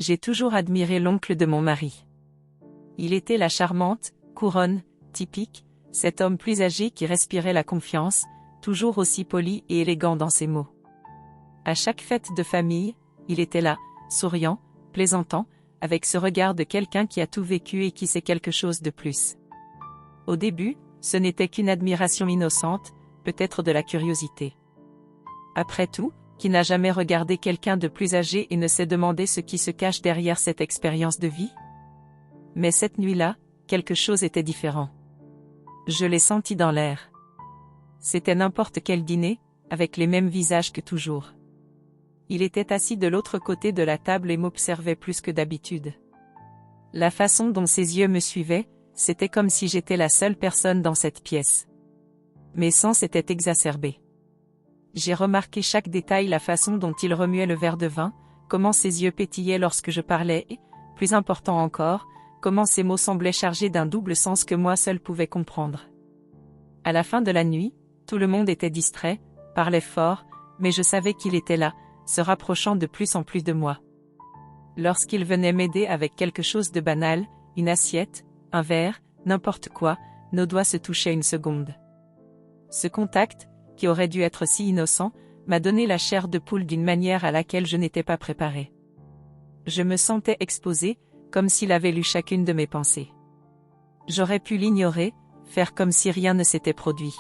J'ai toujours admiré l'oncle de mon mari. Il était la charmante, couronne, typique, cet homme plus âgé qui respirait la confiance, toujours aussi poli et élégant dans ses mots. À chaque fête de famille, il était là, souriant, plaisantant, avec ce regard de quelqu'un qui a tout vécu et qui sait quelque chose de plus. Au début, ce n'était qu'une admiration innocente, peut-être de la curiosité. Après tout, qui n'a jamais regardé quelqu'un de plus âgé et ne s'est demandé ce qui se cache derrière cette expérience de vie? Mais cette nuit-là, quelque chose était différent. Je l'ai senti dans l'air. C'était n'importe quel dîner, avec les mêmes visages que toujours. Il était assis de l'autre côté de la table et m'observait plus que d'habitude. La façon dont ses yeux me suivaient, c'était comme si j'étais la seule personne dans cette pièce. Mes sens étaient exacerbés. J'ai remarqué chaque détail, la façon dont il remuait le verre de vin, comment ses yeux pétillaient lorsque je parlais et, plus important encore, comment ses mots semblaient chargés d'un double sens que moi seul pouvais comprendre. À la fin de la nuit, tout le monde était distrait, parlait fort, mais je savais qu'il était là, se rapprochant de plus en plus de moi. Lorsqu'il venait m'aider avec quelque chose de banal, une assiette, un verre, n'importe quoi, nos doigts se touchaient une seconde. Ce contact, qui aurait dû être si innocent, m'a donné la chair de poule d'une manière à laquelle je n'étais pas préparée. Je me sentais exposée, comme s'il avait lu chacune de mes pensées. J'aurais pu l'ignorer, faire comme si rien ne s'était produit.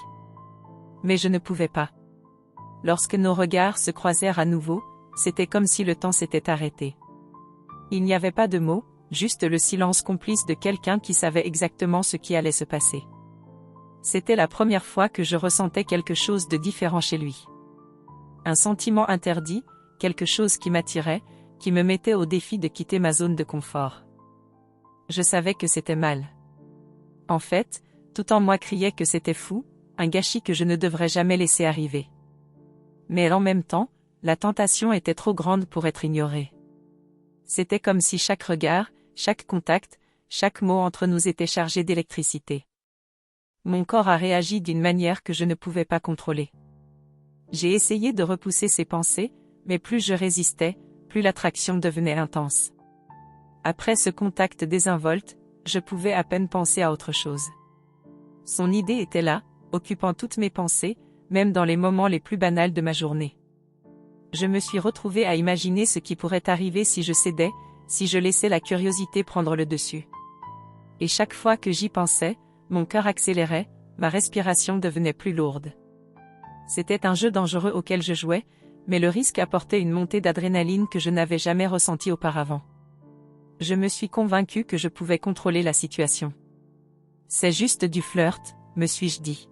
Mais je ne pouvais pas. Lorsque nos regards se croisèrent à nouveau, c'était comme si le temps s'était arrêté. Il n'y avait pas de mots, juste le silence complice de quelqu'un qui savait exactement ce qui allait se passer. C'était la première fois que je ressentais quelque chose de différent chez lui. Un sentiment interdit, quelque chose qui m'attirait, qui me mettait au défi de quitter ma zone de confort. Je savais que c'était mal. En fait, tout en moi criait que c'était fou, un gâchis que je ne devrais jamais laisser arriver. Mais en même temps, la tentation était trop grande pour être ignorée. C'était comme si chaque regard, chaque contact, chaque mot entre nous était chargé d'électricité. Mon corps a réagi d'une manière que je ne pouvais pas contrôler. J'ai essayé de repousser ces pensées, mais plus je résistais, plus l'attraction devenait intense. Après ce contact désinvolte, je pouvais à peine penser à autre chose. Son idée était là, occupant toutes mes pensées, même dans les moments les plus banals de ma journée. Je me suis retrouvée à imaginer ce qui pourrait arriver si je cédais, si je laissais la curiosité prendre le dessus. Et chaque fois que j'y pensais, mon cœur accélérait, ma respiration devenait plus lourde. C'était un jeu dangereux auquel je jouais, mais le risque apportait une montée d'adrénaline que je n'avais jamais ressentie auparavant. Je me suis convaincue que je pouvais contrôler la situation. C'est juste du flirt, me suis-je dit.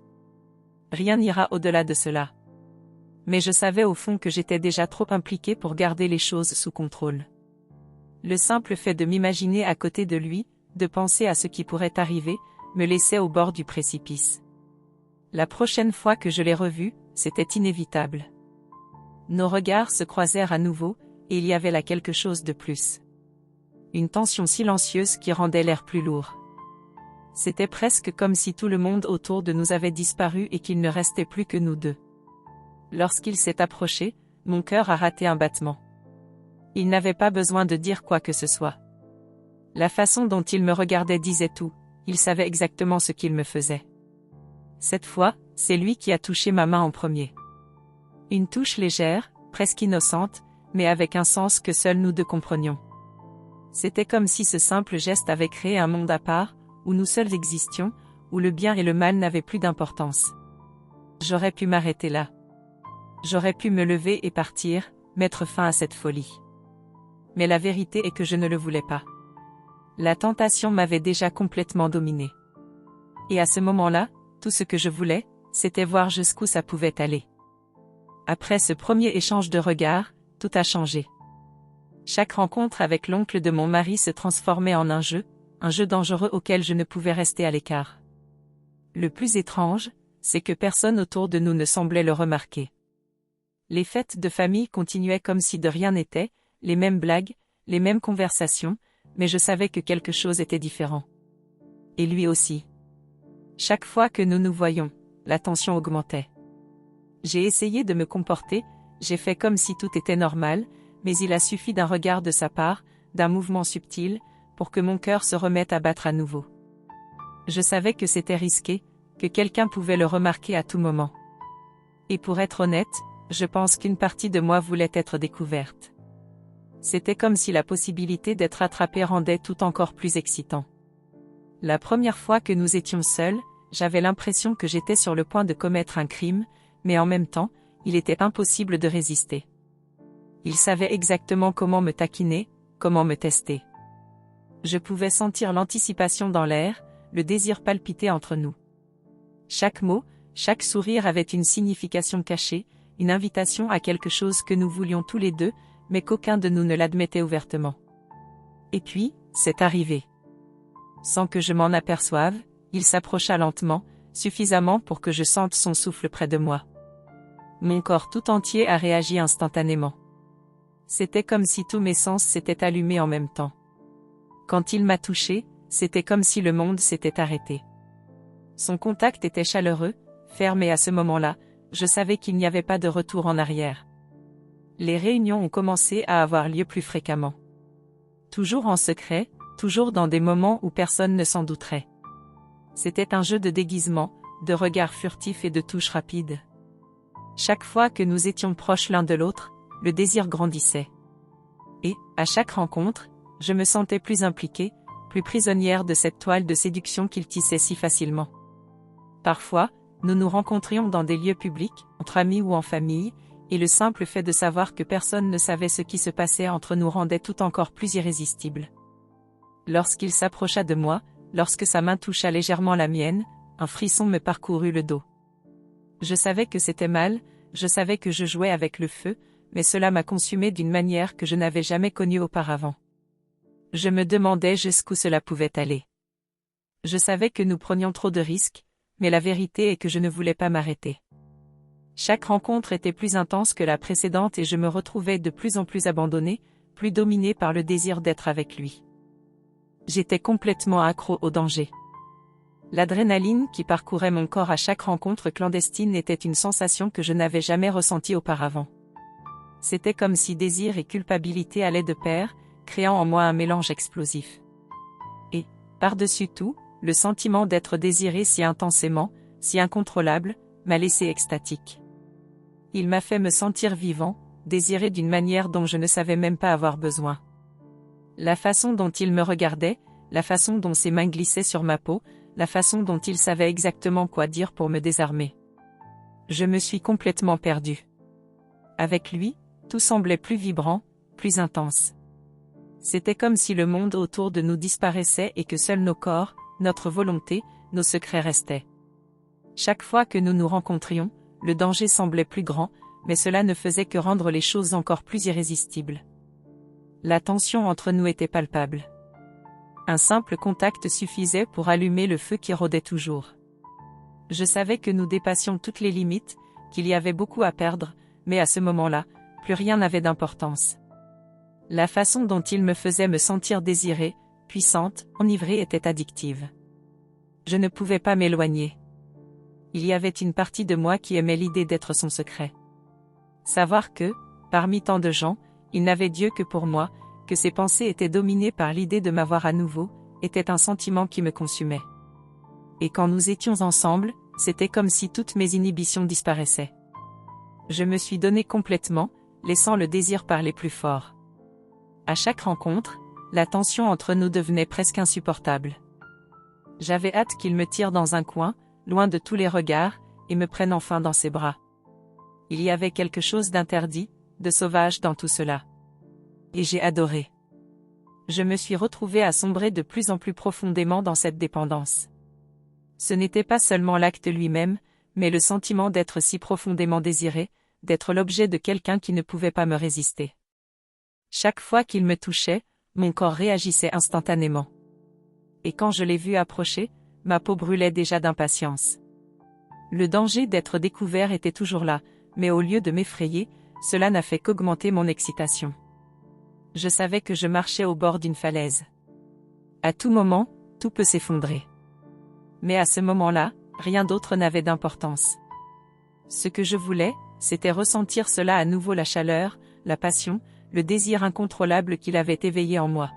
Rien n'ira au-delà de cela. Mais je savais au fond que j'étais déjà trop impliquée pour garder les choses sous contrôle. Le simple fait de m'imaginer à côté de lui, de penser à ce qui pourrait arriver, me laissait au bord du précipice. La prochaine fois que je l'ai revu, c'était inévitable. Nos regards se croisèrent à nouveau, et il y avait là quelque chose de plus. Une tension silencieuse qui rendait l'air plus lourd. C'était presque comme si tout le monde autour de nous avait disparu et qu'il ne restait plus que nous deux. Lorsqu'il s'est approché, mon cœur a raté un battement. Il n'avait pas besoin de dire quoi que ce soit. La façon dont il me regardait disait tout, il savait exactement ce qu'il me faisait. Cette fois, c'est lui qui a touché ma main en premier. Une touche légère, presque innocente, mais avec un sens que seuls nous deux comprenions. C'était comme si ce simple geste avait créé un monde à part, où nous seuls existions, où le bien et le mal n'avaient plus d'importance. J'aurais pu m'arrêter là. J'aurais pu me lever et partir, mettre fin à cette folie. Mais la vérité est que je ne le voulais pas. La tentation m'avait déjà complètement dominée. Et à ce moment-là, tout ce que je voulais, c'était voir jusqu'où ça pouvait aller. Après ce premier échange de regards, tout a changé. Chaque rencontre avec l'oncle de mon mari se transformait en un jeu dangereux auquel je ne pouvais rester à l'écart. Le plus étrange, c'est que personne autour de nous ne semblait le remarquer. Les fêtes de famille continuaient comme si de rien n'était, les mêmes blagues, les mêmes conversations, mais je savais que quelque chose était différent. Et lui aussi. Chaque fois que nous nous voyions, la tension augmentait. J'ai essayé de me comporter, j'ai fait comme si tout était normal, mais il a suffi d'un regard de sa part, d'un mouvement subtil, pour que mon cœur se remette à battre à nouveau. Je savais que c'était risqué, que quelqu'un pouvait le remarquer à tout moment. Et pour être honnête, je pense qu'une partie de moi voulait être découverte. C'était comme si la possibilité d'être attrapé rendait tout encore plus excitant. La première fois que nous étions seuls, j'avais l'impression que j'étais sur le point de commettre un crime, mais en même temps, il était impossible de résister. Il savait exactement comment me taquiner, comment me tester. Je pouvais sentir l'anticipation dans l'air, le désir palpiter entre nous. Chaque mot, chaque sourire avait une signification cachée, une invitation à quelque chose que nous voulions tous les deux, mais qu'aucun de nous ne l'admettait ouvertement. Et puis, c'est arrivé. Sans que je m'en aperçoive, il s'approcha lentement, suffisamment pour que je sente son souffle près de moi. Mon corps tout entier a réagi instantanément. C'était comme si tous mes sens s'étaient allumés en même temps. Quand il m'a touché, c'était comme si le monde s'était arrêté. Son contact était chaleureux, ferme et à ce moment-là, je savais qu'il n'y avait pas de retour en arrière. Les réunions ont commencé à avoir lieu plus fréquemment. Toujours en secret, toujours dans des moments où personne ne s'en douterait. C'était un jeu de déguisement, de regards furtifs et de touches rapides. Chaque fois que nous étions proches l'un de l'autre, le désir grandissait. Et, à chaque rencontre, je me sentais plus impliquée, plus prisonnière de cette toile de séduction qu'il tissait si facilement. Parfois, nous nous rencontrions dans des lieux publics, entre amis ou en famille, et le simple fait de savoir que personne ne savait ce qui se passait entre nous rendait tout encore plus irrésistible. Lorsqu'il s'approcha de moi, lorsque sa main toucha légèrement la mienne, un frisson me parcourut le dos. Je savais que c'était mal, je savais que je jouais avec le feu, mais cela m'a consumé d'une manière que je n'avais jamais connue auparavant. Je me demandais jusqu'où cela pouvait aller. Je savais que nous prenions trop de risques, mais la vérité est que je ne voulais pas m'arrêter. Chaque rencontre était plus intense que la précédente et je me retrouvais de plus en plus abandonnée, plus dominée par le désir d'être avec lui. J'étais complètement accro au danger. L'adrénaline qui parcourait mon corps à chaque rencontre clandestine était une sensation que je n'avais jamais ressentie auparavant. C'était comme si désir et culpabilité allaient de pair, créant en moi un mélange explosif. Et, par-dessus tout, le sentiment d'être désiré si intensément, si incontrôlable, m'a laissé extatique. Il m'a fait me sentir vivant, désiré d'une manière dont je ne savais même pas avoir besoin. La façon dont il me regardait, la façon dont ses mains glissaient sur ma peau, la façon dont il savait exactement quoi dire pour me désarmer. Je me suis complètement perdue. Avec lui, tout semblait plus vibrant, plus intense. C'était comme si le monde autour de nous disparaissait et que seuls nos corps, notre volonté, nos secrets restaient. Chaque fois que nous nous rencontrions, le danger semblait plus grand, mais cela ne faisait que rendre les choses encore plus irrésistibles. La tension entre nous était palpable. Un simple contact suffisait pour allumer le feu qui rôdait toujours. Je savais que nous dépassions toutes les limites, qu'il y avait beaucoup à perdre, mais à ce moment-là, plus rien n'avait d'importance. La façon dont il me faisait me sentir désirée, puissante, enivrée était addictive. Je ne pouvais pas m'éloigner. Il y avait une partie de moi qui aimait l'idée d'être son secret. Savoir que, parmi tant de gens, il n'avait Dieu que pour moi, que ses pensées étaient dominées par l'idée de m'avoir à nouveau, était un sentiment qui me consumait. Et quand nous étions ensemble, c'était comme si toutes mes inhibitions disparaissaient. Je me suis donné complètement, laissant le désir parler plus fort. À chaque rencontre, la tension entre nous devenait presque insupportable. J'avais hâte qu'il me tire dans un coin, loin de tous les regards, et me prenne enfin dans ses bras. Il y avait quelque chose d'interdit, de sauvage dans tout cela. Et j'ai adoré. Je me suis retrouvée à sombrer de plus en plus profondément dans cette dépendance. Ce n'était pas seulement l'acte lui-même, mais le sentiment d'être si profondément désiré, d'être l'objet de quelqu'un qui ne pouvait pas me résister. Chaque fois qu'il me touchait, mon corps réagissait instantanément. Et quand je l'ai vu approcher, ma peau brûlait déjà d'impatience. Le danger d'être découvert était toujours là, mais au lieu de m'effrayer, cela n'a fait qu'augmenter mon excitation. Je savais que je marchais au bord d'une falaise. À tout moment, tout peut s'effondrer. Mais à ce moment-là, rien d'autre n'avait d'importance. Ce que je voulais, c'était ressentir cela à nouveau, la chaleur, la passion, le désir incontrôlable qu'il avait éveillé en moi.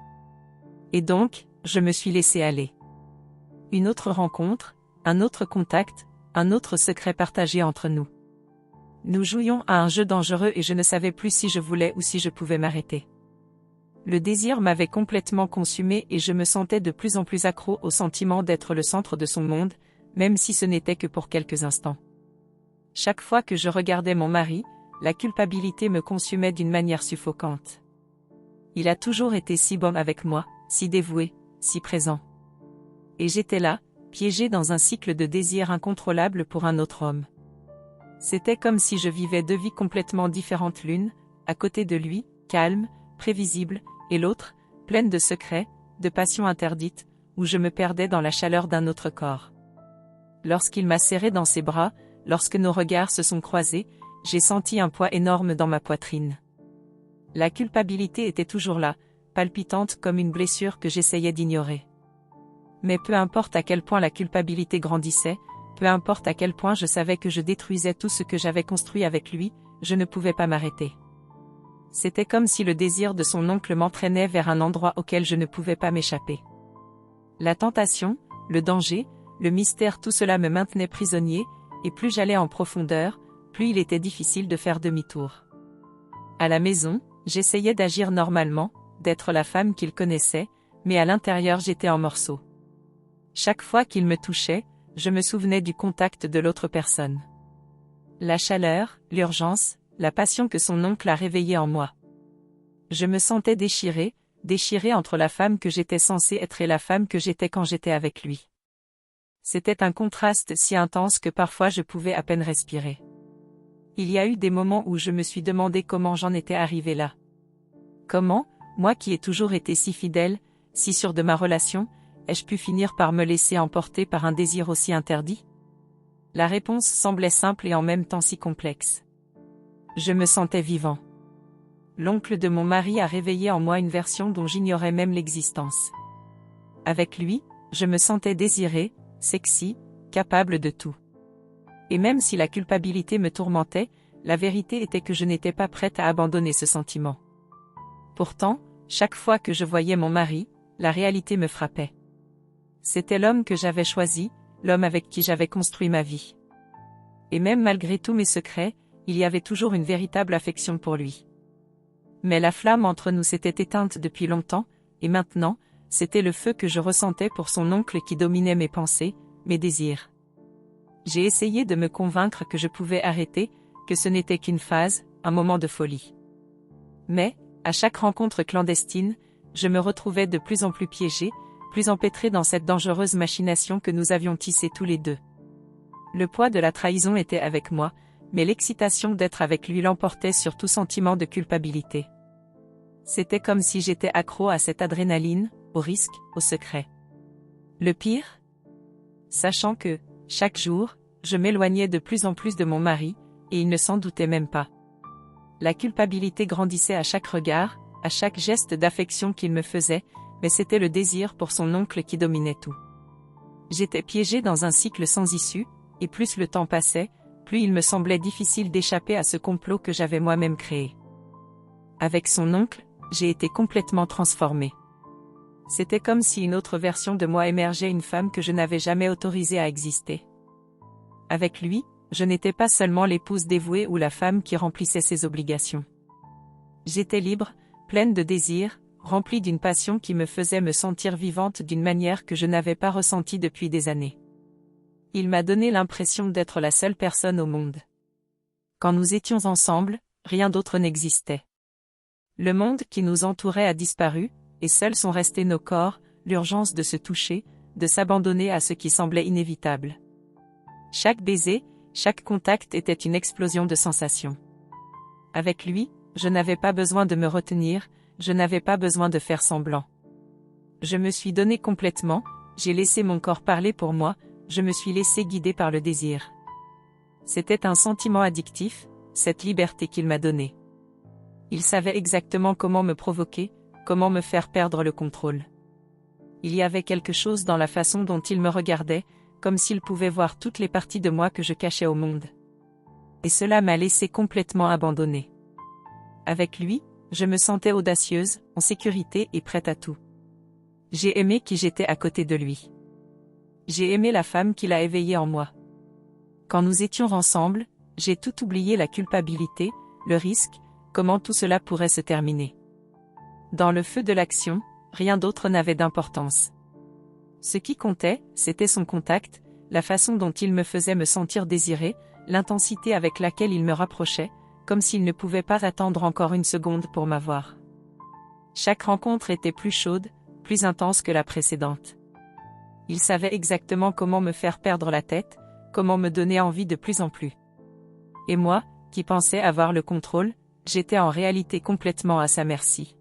Et donc, je me suis laissé aller. Une autre rencontre, un autre contact, un autre secret partagé entre nous. Nous jouions à un jeu dangereux et je ne savais plus si je voulais ou si je pouvais m'arrêter. Le désir m'avait complètement consumé et je me sentais de plus en plus accro au sentiment d'être le centre de son monde, même si ce n'était que pour quelques instants. Chaque fois que je regardais mon mari, la culpabilité me consumait d'une manière suffocante. Il a toujours été si bon avec moi, si dévoué, si présent. Et j'étais là, piégée dans un cycle de désir incontrôlable pour un autre homme. C'était comme si je vivais deux vies complètement différentes l'une, à côté de lui, calme, prévisible, et l'autre, pleine de secrets, de passions interdites, où je me perdais dans la chaleur d'un autre corps. Lorsqu'il m'a serré dans ses bras, lorsque nos regards se sont croisés, j'ai senti un poids énorme dans ma poitrine. La culpabilité était toujours là, palpitante comme une blessure que j'essayais d'ignorer. Mais peu importe à quel point la culpabilité grandissait, peu importe à quel point je savais que je détruisais tout ce que j'avais construit avec lui, je ne pouvais pas m'arrêter. C'était comme si le désir de son oncle m'entraînait vers un endroit auquel je ne pouvais pas m'échapper. La tentation, le danger, le mystère, tout cela me maintenait prisonnier, et plus j'allais en profondeur, plus il était difficile de faire demi-tour. À la maison, j'essayais d'agir normalement, d'être la femme qu'il connaissait, mais à l'intérieur j'étais en morceaux. Chaque fois qu'il me touchait, je me souvenais du contact de l'autre personne. La chaleur, l'urgence, la passion que son oncle a réveillée en moi. Je me sentais déchirée entre la femme que j'étais censée être et la femme que j'étais quand j'étais avec lui. C'était un contraste si intense que parfois je pouvais à peine respirer. Il y a eu des moments où je me suis demandé comment j'en étais arrivée là. Comment, moi qui ai toujours été si fidèle, si sûre de ma relation, ai-je pu finir par me laisser emporter par un désir aussi interdit? La réponse semblait simple et en même temps si complexe. Je me sentais vivant. L'oncle de mon mari a réveillé en moi une version dont j'ignorais même l'existence. Avec lui, je me sentais désirée, sexy, capable de tout. Et même si la culpabilité me tourmentait, la vérité était que je n'étais pas prête à abandonner ce sentiment. Pourtant, chaque fois que je voyais mon mari, la réalité me frappait. C'était l'homme que j'avais choisi, l'homme avec qui j'avais construit ma vie. Et même malgré tous mes secrets, il y avait toujours une véritable affection pour lui. Mais la flamme entre nous s'était éteinte depuis longtemps, et maintenant, c'était le feu que je ressentais pour son oncle qui dominait mes pensées, mes désirs. J'ai essayé de me convaincre que je pouvais arrêter, que ce n'était qu'une phase, un moment de folie. Mais, à chaque rencontre clandestine, je me retrouvais de plus en plus piégée, plus empêtrée dans cette dangereuse machination que nous avions tissée tous les deux. Le poids de la trahison était avec moi, mais l'excitation d'être avec lui l'emportait sur tout sentiment de culpabilité. C'était comme si j'étais accro à cette adrénaline, au risque, au secret. Le pire? Sachant que, chaque jour, je m'éloignais de plus en plus de mon mari, et il ne s'en doutait même pas. La culpabilité grandissait à chaque regard, à chaque geste d'affection qu'il me faisait, mais c'était le désir pour son oncle qui dominait tout. J'étais piégée dans un cycle sans issue, et plus le temps passait, plus il me semblait difficile d'échapper à ce complot que j'avais moi-même créé. Avec son oncle, j'ai été complètement transformée. C'était comme si une autre version de moi émergeait, une femme que je n'avais jamais autorisée à exister. Avec lui, je n'étais pas seulement l'épouse dévouée ou la femme qui remplissait ses obligations. J'étais libre, pleine de désir, remplie d'une passion qui me faisait me sentir vivante d'une manière que je n'avais pas ressentie depuis des années. Il m'a donné l'impression d'être la seule personne au monde. Quand nous étions ensemble, rien d'autre n'existait. Le monde qui nous entourait a disparu, et seuls sont restés nos corps, l'urgence de se toucher, de s'abandonner à ce qui semblait inévitable. Chaque baiser, chaque contact était une explosion de sensations. Avec lui, je n'avais pas besoin de me retenir, je n'avais pas besoin de faire semblant. Je me suis donnée complètement, j'ai laissé mon corps parler pour moi, je me suis laissée guider par le désir. C'était un sentiment addictif, cette liberté qu'il m'a donnée. Il savait exactement comment me provoquer, comment me faire perdre le contrôle. Il y avait quelque chose dans la façon dont il me regardait, comme s'il pouvait voir toutes les parties de moi que je cachais au monde. Et cela m'a laissé complètement abandonnée. Avec lui, Je me sentais audacieuse, en sécurité et prête à tout. J'ai aimé qui j'étais à côté de lui. J'ai aimé la femme qu'il a éveillée en moi. Quand nous étions ensemble, j'ai tout oublié, la culpabilité, le risque, comment tout cela pourrait se terminer. Dans le feu de l'action, rien d'autre n'avait d'importance. Ce qui comptait, c'était son contact, la façon dont il me faisait me sentir désirée, l'intensité avec laquelle il me rapprochait, comme s'il ne pouvait pas attendre encore une seconde pour m'avoir. Chaque rencontre était plus chaude, plus intense que la précédente. Il savait exactement comment me faire perdre la tête, comment me donner envie de plus en plus. Et moi, qui pensais avoir le contrôle, j'étais en réalité complètement à sa merci.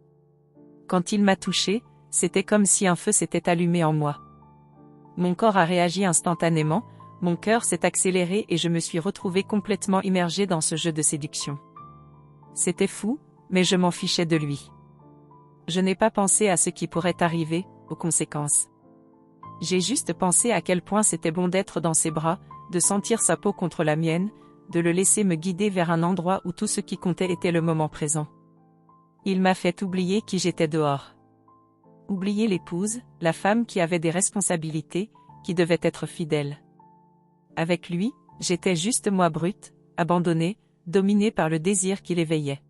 Quand il m'a touchée, c'était comme si un feu s'était allumé en moi. Mon corps a réagi instantanément, mon cœur s'est accéléré et je me suis retrouvée complètement immergée dans ce jeu de séduction. C'était fou, mais je m'en fichais de lui. Je n'ai pas pensé à ce qui pourrait arriver, aux conséquences. J'ai juste pensé à quel point c'était bon d'être dans ses bras, de sentir sa peau contre la mienne, de le laisser me guider vers un endroit où tout ce qui comptait était le moment présent. Il m'a fait oublier qui j'étais dehors. Oublier l'épouse, la femme qui avait des responsabilités, qui devait être fidèle. Avec lui, j'étais juste moi, brute, abandonnée, dominée par le désir qui l'éveillait.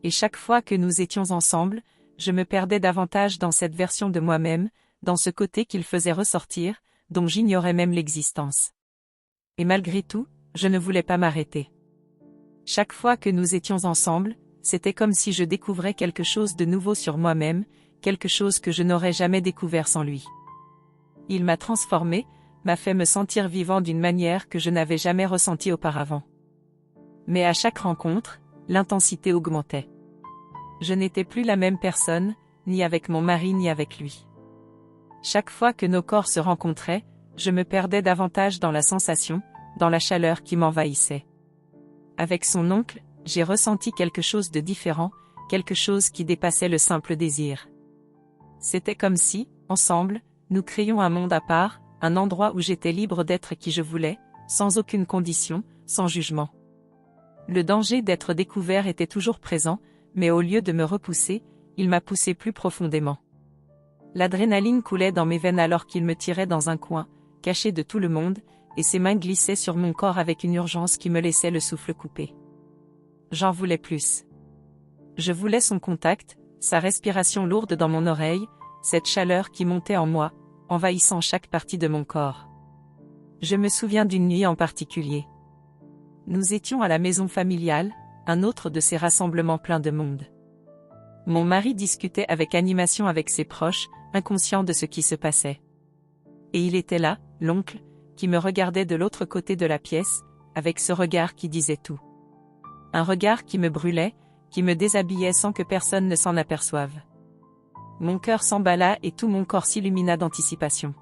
Et chaque fois que nous étions ensemble, je me perdais davantage dans cette version de moi-même, dans ce côté qu'il faisait ressortir, dont j'ignorais même l'existence. Et malgré tout, je ne voulais pas m'arrêter. Chaque fois que nous étions ensemble, c'était comme si je découvrais quelque chose de nouveau sur moi-même, quelque chose que je n'aurais jamais découvert sans lui. Il m'a transformée, m'a fait me sentir vivant d'une manière que je n'avais jamais ressentie auparavant. Mais à chaque rencontre, l'intensité augmentait. Je n'étais plus la même personne, ni avec mon mari ni avec lui. Chaque fois que nos corps se rencontraient, je me perdais davantage dans la sensation, dans la chaleur qui m'envahissait. Avec son oncle, j'ai ressenti quelque chose de différent, quelque chose qui dépassait le simple désir. C'était comme si, ensemble, nous créions un monde à part, un endroit où j'étais libre d'être qui je voulais, sans aucune condition, sans jugement. Le danger d'être découvert était toujours présent, mais au lieu de me repousser, il m'a poussé plus profondément. L'adrénaline coulait dans mes veines alors qu'il me tirait dans un coin, caché de tout le monde, et ses mains glissaient sur mon corps avec une urgence qui me laissait le souffle coupé. J'en voulais plus. Je voulais son contact, sa respiration lourde dans mon oreille, cette chaleur qui montait en moi, envahissant chaque partie de mon corps. Je me souviens d'une nuit en particulier. Nous étions à la maison familiale, un autre de ces rassemblements pleins de monde. Mon mari discutait avec animation avec ses proches, inconscient de ce qui se passait. Et il était là, l'oncle, qui me regardait de l'autre côté de la pièce, avec ce regard qui disait tout. Un regard qui me brûlait, qui me déshabillait sans que personne ne s'en aperçoive. Mon cœur s'emballa et tout mon corps s'illumina d'anticipation.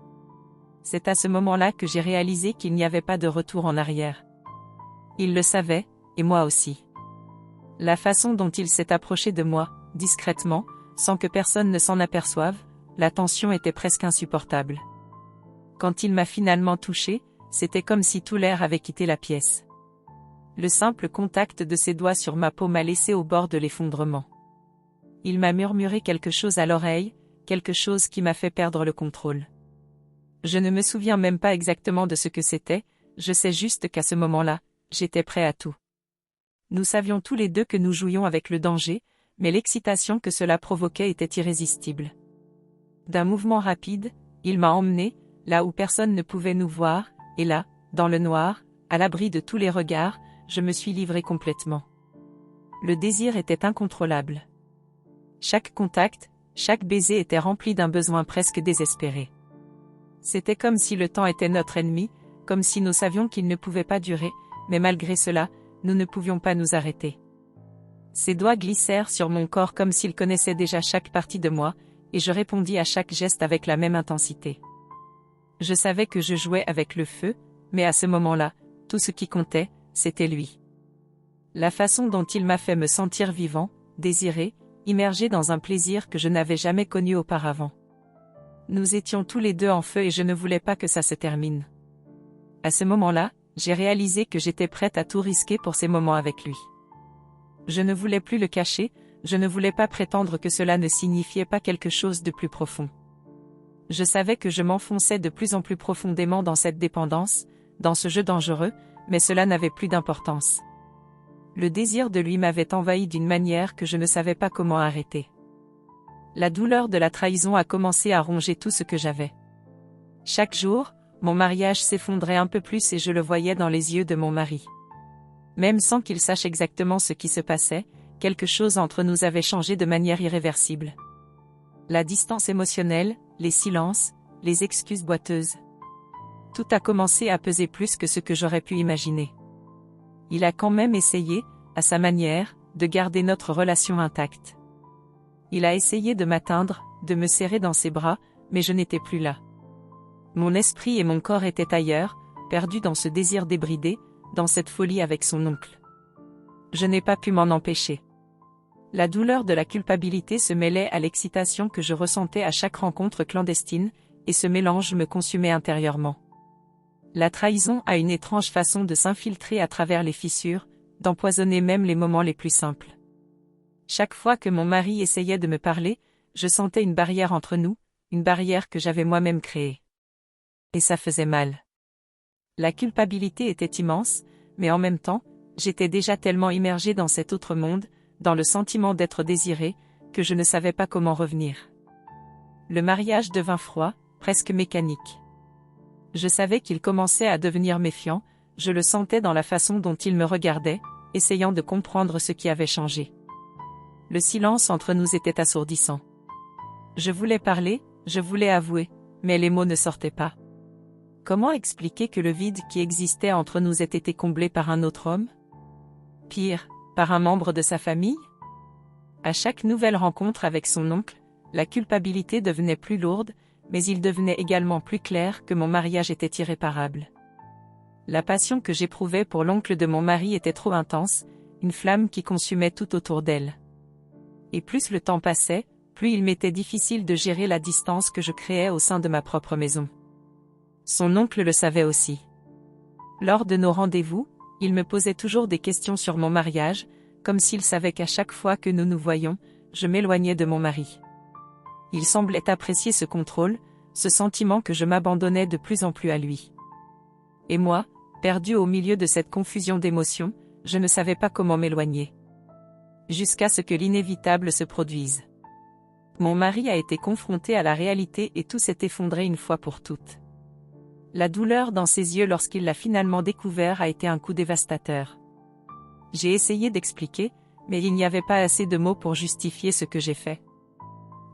C'est à ce moment-là que j'ai réalisé qu'il n'y avait pas de retour en arrière. Il le savait, et moi aussi. La façon dont il s'est approché de moi, discrètement, sans que personne ne s'en aperçoive, la tension était presque insupportable. Quand il m'a finalement touchée, c'était comme si tout l'air avait quitté la pièce. Le simple contact de ses doigts sur ma peau m'a laissé au bord de l'effondrement. Il m'a murmuré quelque chose à l'oreille, quelque chose qui m'a fait perdre le contrôle. Je ne me souviens même pas exactement de ce que c'était, je sais juste qu'à ce moment-là, j'étais prêt à tout. Nous savions tous les deux que nous jouions avec le danger, mais l'excitation que cela provoquait était irrésistible. D'un mouvement rapide, il m'a emmené, là où personne ne pouvait nous voir, et là, dans le noir, à l'abri de tous les regards, je me suis livré complètement. Le désir était incontrôlable. Chaque contact, chaque baiser était rempli d'un besoin presque désespéré. C'était comme si le temps était notre ennemi, comme si nous savions qu'il ne pouvait pas durer, mais malgré cela, nous ne pouvions pas nous arrêter. Ses doigts glissèrent sur mon corps comme s'il connaissait déjà chaque partie de moi, et je répondis à chaque geste avec la même intensité. Je savais que je jouais avec le feu, mais à ce moment-là, tout ce qui comptait, c'était lui. La façon dont il m'a fait me sentir vivant, désiré, immergé dans un plaisir que je n'avais jamais connu auparavant. Nous étions tous les deux en feu et je ne voulais pas que ça se termine. À ce moment-là, j'ai réalisé que j'étais prête à tout risquer pour ces moments avec lui. Je ne voulais plus le cacher, Je ne voulais pas prétendre que cela ne signifiait pas quelque chose de plus profond. Je savais que je m'enfonçais de plus en plus profondément dans cette dépendance, dans ce jeu dangereux, mais cela n'avait plus d'importance. Le désir de lui m'avait envahi d'une manière que je ne savais pas comment arrêter. La douleur de la trahison a commencé à ronger tout ce que j'avais. Chaque jour, mon mariage s'effondrait un peu plus et je le voyais dans les yeux de mon mari. Même sans qu'il sache exactement ce qui se passait, quelque chose entre nous avait changé de manière irréversible. La distance émotionnelle, les silences, les excuses boiteuses. Tout a commencé à peser plus que ce que j'aurais pu imaginer. Il a quand même essayé, à sa manière, de garder notre relation intacte. Il a essayé de m'atteindre, de me serrer dans ses bras, mais je n'étais plus là. Mon esprit et mon corps étaient ailleurs, perdus dans ce désir débridé, dans cette folie avec son oncle. Je n'ai pas pu m'en empêcher. La douleur de la culpabilité se mêlait à l'excitation que je ressentais à chaque rencontre clandestine, et ce mélange me consumait intérieurement. La trahison a une étrange façon de s'infiltrer à travers les fissures, d'empoisonner même les moments les plus simples. Chaque fois que mon mari essayait de me parler, je sentais une barrière entre nous, une barrière que j'avais moi-même créée. Et ça faisait mal. La culpabilité était immense, mais en même temps, j'étais déjà tellement immergée dans cet autre monde, dans le sentiment d'être désirée, que je ne savais pas comment revenir. Le mariage devint froid, presque mécanique. Je savais qu'il commençait à devenir méfiant, je le sentais dans la façon dont il me regardait, essayant de comprendre ce qui avait changé. Le silence entre nous était assourdissant. Je voulais parler, je voulais avouer, mais les mots ne sortaient pas. Comment expliquer que le vide qui existait entre nous ait été comblé par un autre homme? Pire, par un membre de sa famille? À chaque nouvelle rencontre avec son oncle, la culpabilité devenait plus lourde, mais il devenait également plus clair que mon mariage était irréparable. La passion que j'éprouvais pour l'oncle de mon mari était trop intense, une flamme qui consumait tout autour d'elle. Et plus le temps passait, plus il m'était difficile de gérer la distance que je créais au sein de ma propre maison. Son oncle le savait aussi. Lors de nos rendez-vous, il me posait toujours des questions sur mon mariage, comme s'il savait qu'à chaque fois que nous nous voyions, je m'éloignais de mon mari. Il semblait apprécier ce contrôle, ce sentiment que je m'abandonnais de plus en plus à lui. Et moi, perdue au milieu de cette confusion d'émotions, je ne savais pas comment m'éloigner. Jusqu'à ce que l'inévitable se produise. Mon mari a été confronté à la réalité et tout s'est effondré une fois pour toutes. La douleur dans ses yeux lorsqu'il l'a finalement découvert a été un coup dévastateur. J'ai essayé d'expliquer, mais il n'y avait pas assez de mots pour justifier ce que j'ai fait.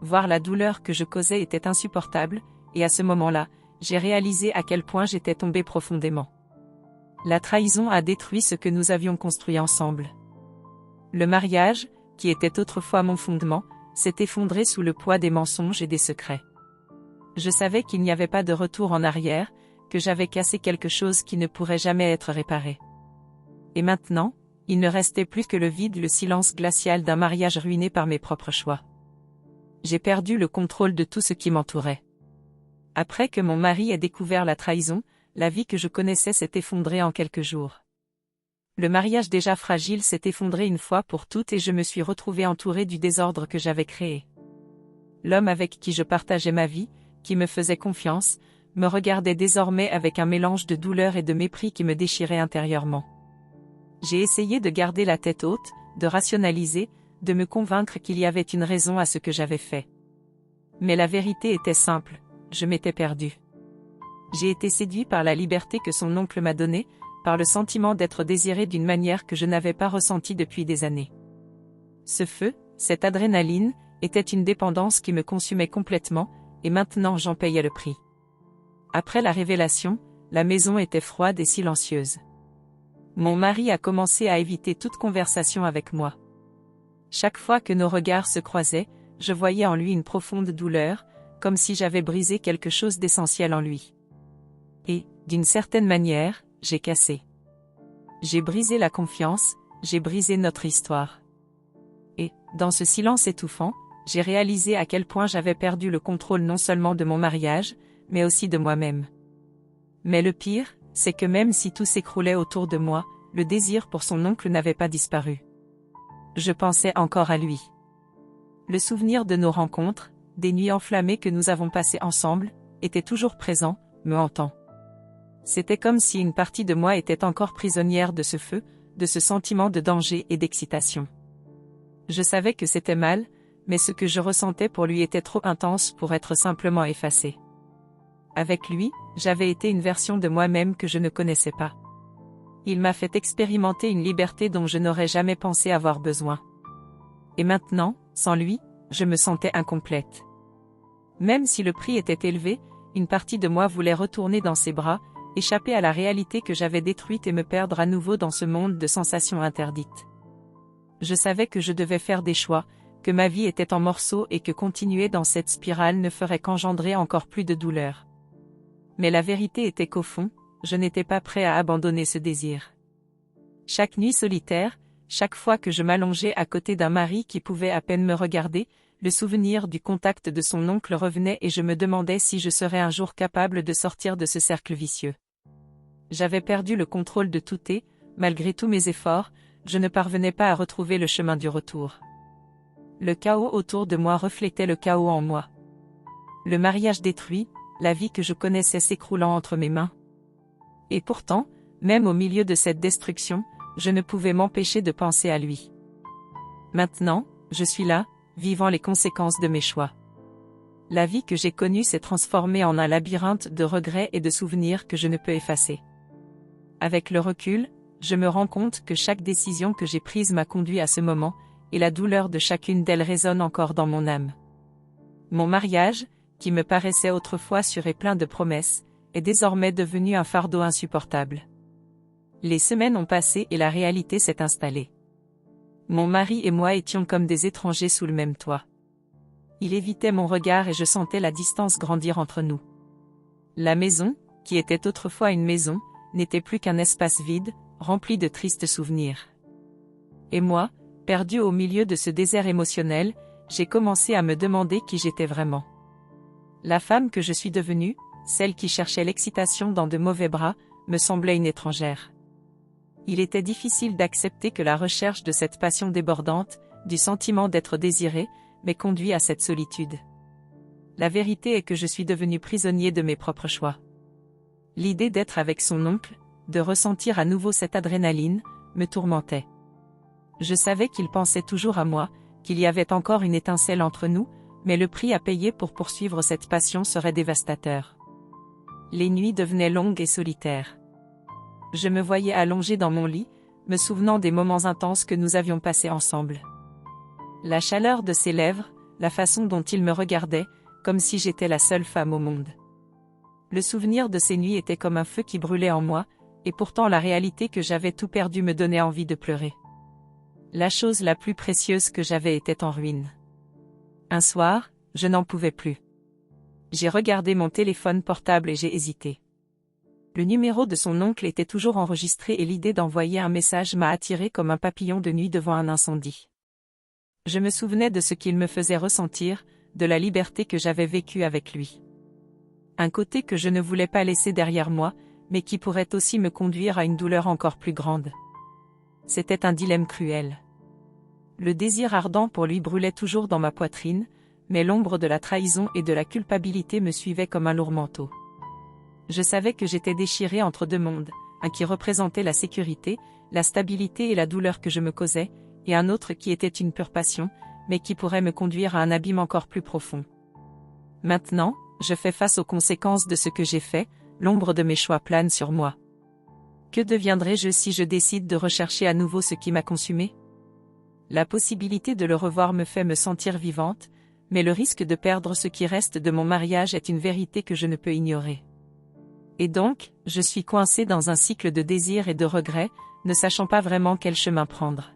Voir la douleur que je causais était insupportable, et à ce moment-là, j'ai réalisé à quel point j'étais tombée profondément. La trahison a détruit ce que nous avions construit ensemble. Le mariage, qui était autrefois mon fondement, s'est effondré sous le poids des mensonges et des secrets. Je savais qu'il n'y avait pas de retour en arrière, que j'avais cassé quelque chose qui ne pourrait jamais être réparé. Et maintenant, il ne restait plus que le vide, le silence glacial d'un mariage ruiné par mes propres choix. J'ai perdu le contrôle de tout ce qui m'entourait. Après que mon mari ait découvert la trahison, la vie que je connaissais s'est effondrée en quelques jours. Le mariage déjà fragile s'est effondré une fois pour toutes et je me suis retrouvée entourée du désordre que j'avais créé. L'homme avec qui je partageais ma vie, qui me faisait confiance, me regardait désormais avec un mélange de douleur et de mépris qui me déchirait intérieurement. J'ai essayé de garder la tête haute, de rationaliser, de me convaincre qu'il y avait une raison à ce que j'avais fait. Mais la vérité était simple, je m'étais perdue. J'ai été séduit par la liberté que son oncle m'a donnée, par le sentiment d'être désiré d'une manière que je n'avais pas ressentie depuis des années. Ce feu, cette adrénaline, était une dépendance qui me consumait complètement, et maintenant j'en payais le prix. Après la révélation, la maison était froide et silencieuse. Mon mari a commencé à éviter toute conversation avec moi. Chaque fois que nos regards se croisaient, je voyais en lui une profonde douleur, comme si j'avais brisé quelque chose d'essentiel en lui. Et, d'une certaine manière, j'ai cassé. J'ai brisé la confiance, j'ai brisé notre histoire. Et, dans ce silence étouffant, j'ai réalisé à quel point j'avais perdu le contrôle non seulement de mon mariage, mais aussi de moi-même. Mais le pire, c'est que même si tout s'écroulait autour de moi, le désir pour son oncle n'avait pas disparu. Je pensais encore à lui. Le souvenir de nos rencontres, des nuits enflammées que nous avons passées ensemble, était toujours présent, me hantant. C'était comme si une partie de moi était encore prisonnière de ce feu, de ce sentiment de danger et d'excitation. Je savais que c'était mal, mais ce que je ressentais pour lui était trop intense pour être simplement effacé. Avec lui, j'avais été une version de moi-même que je ne connaissais pas. Il m'a fait expérimenter une liberté dont je n'aurais jamais pensé avoir besoin. Et maintenant, sans lui, je me sentais incomplète. Même si le prix était élevé, une partie de moi voulait retourner dans ses bras, échapper à la réalité que j'avais détruite et me perdre à nouveau dans ce monde de sensations interdites. Je savais que je devais faire des choix, que ma vie était en morceaux et que continuer dans cette spirale ne ferait qu'engendrer encore plus de douleur. Mais la vérité était qu'au fond, je n'étais pas prêt à abandonner ce désir. Chaque nuit solitaire, chaque fois que je m'allongeais à côté d'un mari qui pouvait à peine me regarder, le souvenir du contact de son oncle revenait et je me demandais si je serais un jour capable de sortir de ce cercle vicieux. J'avais perdu le contrôle de tout et, malgré tous mes efforts, je ne parvenais pas à retrouver le chemin du retour. Le chaos autour de moi reflétait le chaos en moi. Le mariage détruit, la vie que je connaissais s'écroulant entre mes mains. Et pourtant, même au milieu de cette destruction, je ne pouvais m'empêcher de penser à lui. Maintenant, je suis là, vivant les conséquences de mes choix. La vie que j'ai connue s'est transformée en un labyrinthe de regrets et de souvenirs que je ne peux effacer. Avec le recul, je me rends compte que chaque décision que j'ai prise m'a conduit à ce moment, et la douleur de chacune d'elles résonne encore dans mon âme. Mon mariage, qui me paraissait autrefois sûr et plein de promesses, est désormais devenu un fardeau insupportable. Les semaines ont passé et la réalité s'est installée. Mon mari et moi étions comme des étrangers sous le même toit. Il évitait mon regard et je sentais la distance grandir entre nous. La maison, qui était autrefois une maison, n'était plus qu'un espace vide, rempli de tristes souvenirs. Et moi, perdu au milieu de ce désert émotionnel, j'ai commencé à me demander qui j'étais vraiment. La femme que je suis devenue, celle qui cherchait l'excitation dans de mauvais bras, me semblait une étrangère. Il était difficile d'accepter que la recherche de cette passion débordante, du sentiment d'être désiré, m'ait conduit à cette solitude. La vérité est que je suis devenu prisonnier de mes propres choix. L'idée d'être avec son oncle, de ressentir à nouveau cette adrénaline, me tourmentait. Je savais qu'il pensait toujours à moi, qu'il y avait encore une étincelle entre nous, mais le prix à payer pour poursuivre cette passion serait dévastateur. Les nuits devenaient longues et solitaires. Je me voyais allongée dans mon lit, me souvenant des moments intenses que nous avions passés ensemble. La chaleur de ses lèvres, la façon dont il me regardait, comme si j'étais la seule femme au monde. Le souvenir de ces nuits était comme un feu qui brûlait en moi, et pourtant la réalité que j'avais tout perdu me donnait envie de pleurer. La chose la plus précieuse que j'avais était en ruine. Un soir, je n'en pouvais plus. J'ai regardé mon téléphone portable et j'ai hésité. Le numéro de son oncle était toujours enregistré et l'idée d'envoyer un message m'a attiré comme un papillon de nuit devant un incendie. Je me souvenais de ce qu'il me faisait ressentir, de la liberté que j'avais vécue avec lui. Un côté que je ne voulais pas laisser derrière moi, mais qui pourrait aussi me conduire à une douleur encore plus grande. C'était un dilemme cruel. Le désir ardent pour lui brûlait toujours dans ma poitrine, mais l'ombre de la trahison et de la culpabilité me suivait comme un lourd manteau. Je savais que j'étais déchirée entre deux mondes, un qui représentait la sécurité, la stabilité et la douleur que je me causais, et un autre qui était une pure passion, mais qui pourrait me conduire à un abîme encore plus profond. Maintenant, je fais face aux conséquences de ce que j'ai fait, l'ombre de mes choix plane sur moi. Que deviendrai-je si je décide de rechercher à nouveau ce qui m'a consumé ? La possibilité de le revoir me fait me sentir vivante, mais le risque de perdre ce qui reste de mon mariage est une vérité que je ne peux ignorer. Et donc, je suis coincée dans un cycle de désir et de regret, ne sachant pas vraiment quel chemin prendre.